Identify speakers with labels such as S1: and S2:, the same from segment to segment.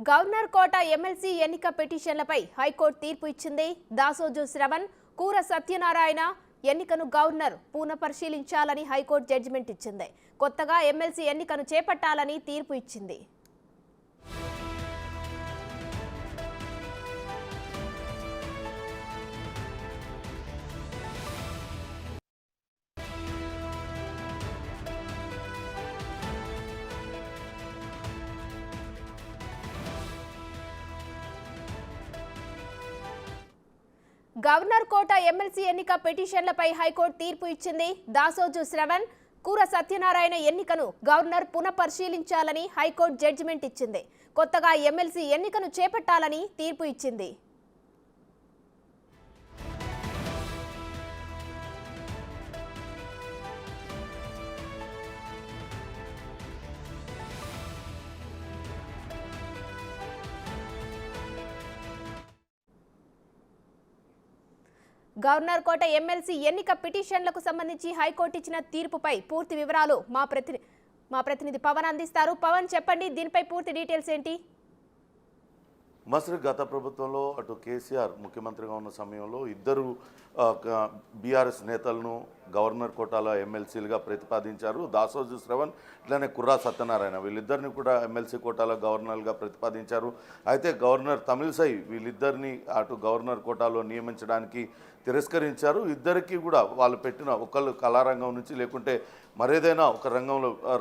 S1: Governor కోట MLC ఎన్నిక పిటిషన్లపై high court తీర్పు ఇచ్చింది. దాసోజు శ్రవణ్, కూర సత్యనారాయణ ఎన్నికను గవర్నర్ పునఃపరిశీలించాలని హైకోర్టు జడ్జిమెంట్ ఇచ్చింది. కొత్తగా ఎమ్మెల్సీ ఎన్నికను చేపట్టాలని తీర్పు ఇచ్చింది. గవర్నర్ కోట ఎమ్మెల్సీ ఎన్నిక పిటిషన్లపై హైకోర్టు తీర్పు ఇచ్చింది. దాసోజు శ్రవణ్, కూర సత్యనారాయణ ఎన్నికను గవర్నర్ పునఃపరిశీలించాలని హైకోర్టు జడ్జిమెంట్ ఇచ్చింది. కొత్తగా ఎమ్మెల్సీ ఎన్నికను చేపట్టాలని తీర్పు ఇచ్చింది. గవర్నర్ కోట ఎమ్మెల్సీ ఎన్నిక పిటిషన్లకు సంబంధించి హైకోర్టు ఇచ్చిన తీర్పుపై పూర్తి వివరాలు మా ప్రతినిధి పవన్ అందిస్తారు. పవన్, చెప్పండి, దీనిపై పూర్తి డీటెయిల్స్ ఏంటి?
S2: మసరి గత ప్రభుత్వంలో అటు కేసీఆర్ ముఖ్యమంత్రిగా ఉన్న సమయంలో ఇద్దరు బీఆర్ఎస్ నేతలను గవర్నర్ కోటాలో ఎమ్మెల్సీలుగా ప్రతిపాదించారు. దాసోజు శ్రవణ్, ఇట్లానే కుర్రా సత్యనారాయణ, వీళ్ళిద్దరిని కూడా ఎమ్మెల్సీ కోటాలో గవర్నర్గా ప్రతిపాదించారు. అయితే గవర్నర్ తమిళసై వీళ్ళిద్దరిని అటు గవర్నర్ కోటాలో నియమించడానికి తిరస్కరించారు. ఇద్దరికి కూడా వాళ్ళు పెట్టిన ఒకళ్ళు కళారంగం నుంచి లేకుంటే మరేదైనా ఒక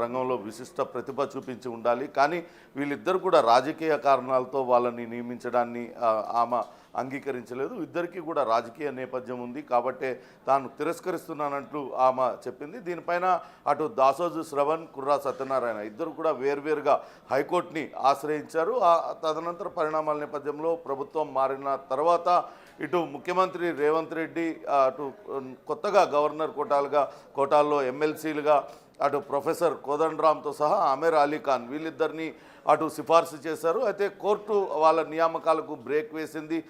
S2: రంగంలో విశిష్ట ప్రతిభ చూపించి ఉండాలి. కానీ వీళ్ళిద్దరు కూడా రాజకీయ కారణాలతో వాళ్ళని నియమించడాన్ని ఆమె అంగీకరించలేదు. ఇద్దరికీ కూడా రాజకీయ నేపథ్యం ఉంది కాబట్టి తాను తిరస్కరిస్తున్నానంటూ ఆమె చెప్పింది. దీనిపైన అటు దాసోజు శ్రవణ్, కుర్రా సత్యనారాయణ ఇద్దరు కూడా వేర్వేరుగా హైకోర్టుని ఆశ్రయించారు. తదనంతర పరిణామాల నేపథ్యంలో ప్రభుత్వం మారిన తర్వాత ఇటు ముఖ్యమంత్రి రేవంత్ రెడ్డి అటు కొత్తగా గవర్నర్ కోటాల్లో ఎమ్మెల్సీలుగా అటు ప్రొఫెసర్ కోదండరామ్తో సహా అమీర్ అలీ ఖాన్ వీళ్ళిద్దరినీ అటు సిఫార్సు చేశారు. అయితే కోర్టు వాళ్ళ నియామకాలకు బ్రేక్ వేసింది.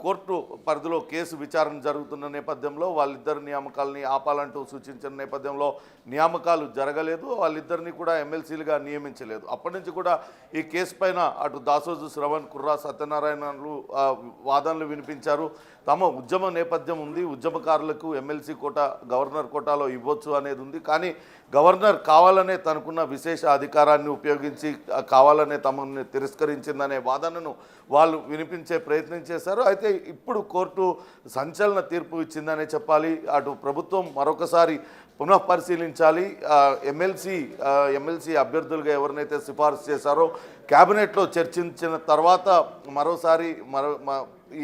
S2: కోర్టు పరిధిలో కేసు విచారణ జరుగుతున్న నేపథ్యంలో వాళ్ళిద్దరి నియామకాలని ఆపాలంటూ సూచించిన నేపథ్యంలో నియామకాలు జరగలేదు. వాళ్ళిద్దరిని కూడా ఎమ్మెల్సీలుగా నియమించలేదు. అప్పటి నుంచి కూడా ఈ కేసు పైన అటు దాసోజు శ్రవణ్, కుర్రా సత్యనారాయణలు వాదనలు వినిపించారు. తమ ఉద్యమ నేపథ్యం ఉంది, ఉద్యమకారులకు ఎమ్మెల్సీ కోట గవర్నర్ కోటాలో ఇవ్వచ్చు అనేది ఉంది. కానీ గవర్నర్ కావాలనే తనకున్న విశేష అధికారాన్ని ఉపయోగించి కావాలనే తమని తిరస్కరించిందనే వాదనను వాళ్ళు వినిపించే ప్రయత్నం చేశారు. అయితే ఇప్పుడు కోర్టు సంచలన తీర్పు ఇచ్చిందనే చెప్పాలి. అటు ప్రభుత్వం మరొకసారి పునఃపరిశీలించాలి. ఎమ్మెల్సీ అభ్యర్థులుగా ఎవరినైతే సిఫార్సు చేశారో క్యాబినెట్లో చర్చించిన తర్వాత మరోసారి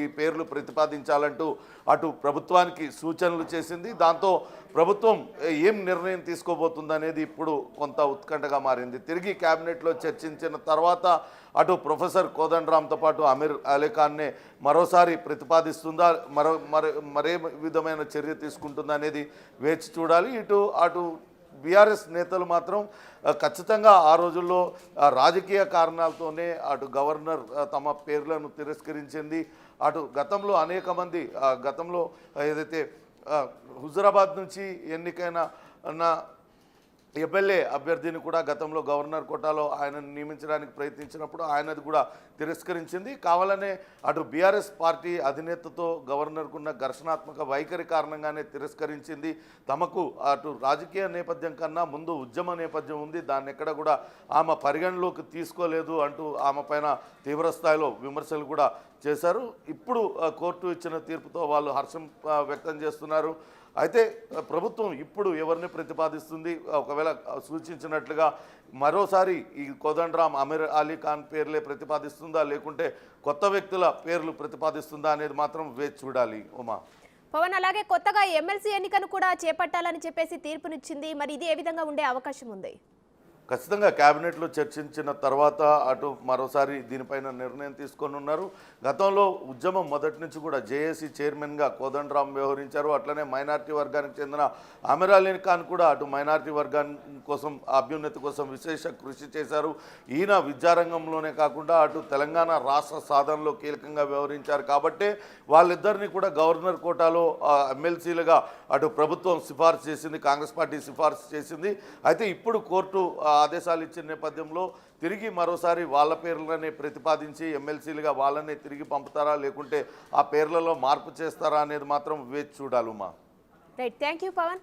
S2: ఈ పేర్లు ప్రతిపాదించాలంటూ అటు ప్రభుత్వానికి సూచనలు చేసింది. దాంతో ప్రభుత్వం ఏం నిర్ణయం తీసుకోబోతుందనేది ఇప్పుడు కొంత ఉత్కంఠగా మారింది. తిరిగి క్యాబినెట్లో చర్చించిన తర్వాత అటు ప్రొఫెసర్ కోదండరామ్తో పాటు అమీర్ అలీ ఖాన్నే మరోసారి ప్రతిపాదిస్తుందా, మరే విధమైన చర్య తీసుకుంటుందా అనేది వేచి చూడాలి. అటు బీఆర్ఎస్ నేతలు మాత్రం ఖచ్చితంగా ఆ రోజుల్లో రాజకీయ కారణాలతోనే అటు గవర్నర్ తమ పేర్లను తిరస్కరించింది. అటు గతంలో అనేక మంది గతంలో ఏదైతే హుజురాబాద్ నుంచి ఎన్నికైన ఎమ్మెల్యే అభ్యర్థిని కూడా గతంలో గవర్నర్ కోటాలో ఆయనను నియమించడానికి ప్రయత్నించినప్పుడు ఆయనది కూడా తిరస్కరించింది. కావాలనే అటు బీఆర్ఎస్ పార్టీ అధినేతతో గవర్నర్కున్న ఘర్షణాత్మక వైఖరి కారణంగానే తిరస్కరించింది. తమకు అటు రాజకీయ నేపథ్యం కన్నా ముందు ఉద్యమ నేపథ్యం ఉంది, దాన్ని ఎక్కడ కూడా ఆమె పరిగణలోకి తీసుకోలేదు అంటూ ఆమె పైన తీవ్రస్థాయిలో విమర్శలు కూడా చేశారు. ఇప్పుడు కోర్టు ఇచ్చిన తీర్పుతో వాళ్ళు హర్షం వ్యక్తం చేస్తున్నారు. అయితే ప్రభుత్వం ఇప్పుడు ఎవరిని ప్రతిపాదిస్తుంది, ఒకవేళ సూచించినట్లుగా మరోసారి ఈ కోదండరామ్, అమీర్ అలీ ఖాన్ పేర్లే ప్రతిపాదిస్తుందా లేకుంటే కొత్త వ్యక్తుల పేర్లు ప్రతిపాదిస్తుందా అనేది మాత్రం వేచి చూడాలి. ఉమా
S1: పవన్, అలాగే కొత్తగా ఎమ్మెల్సీ ఎన్నికను కూడా చేపట్టాలని చెప్పేసి తీర్పునిచ్చింది. మరి ఇది ఏ విధంగా ఉండే అవకాశం ఉంది?
S2: ఖచ్చితంగా క్యాబినెట్లో చర్చించిన తర్వాత అటు మరోసారి దీనిపైన నిర్ణయం తీసుకొని ఉన్నారు. గతంలో ఉద్యమం మొదటి నుంచి కూడా జేఏసీ చైర్మన్గా కోదండరామ్ వ్యవహరించారు. అట్లనే మైనార్టీ వర్గానికి చెందిన అమీర్ అలీ ఖాన్ కూడా అటు మైనార్టీ వర్గాన్ని కోసం అభ్యున్నతి కోసం విశేష కృషి చేశారు. ఈయన విద్యారంగంలోనే కాకుండా అటు తెలంగాణ రాష్ట్ర సాధనలో కీలకంగా వ్యవహరించారు. కాబట్టి వాళ్ళిద్దరినీ కూడా గవర్నర్ కోటాలో ఎమ్మెల్సీలుగా అటు ప్రభుత్వం సిఫార్సు చేసింది, కాంగ్రెస్ పార్టీ సిఫార్సు చేసింది. అయితే ఇప్పుడు కోర్టు ఆదేశాలు ఇచ్చిన నేపథ్యంలో తిరిగి మరోసారి వాళ్ళ పేర్లనే ప్రతిపాదించి ఎమ్మెల్సీలుగా వాళ్ళనే తిరిగి పంపుతారా, లేకుంటే ఆ పేర్లలో మార్పు చేస్తారా అనేది మాత్రం వేచి చూడాలి.
S1: Right, thank you Pawan.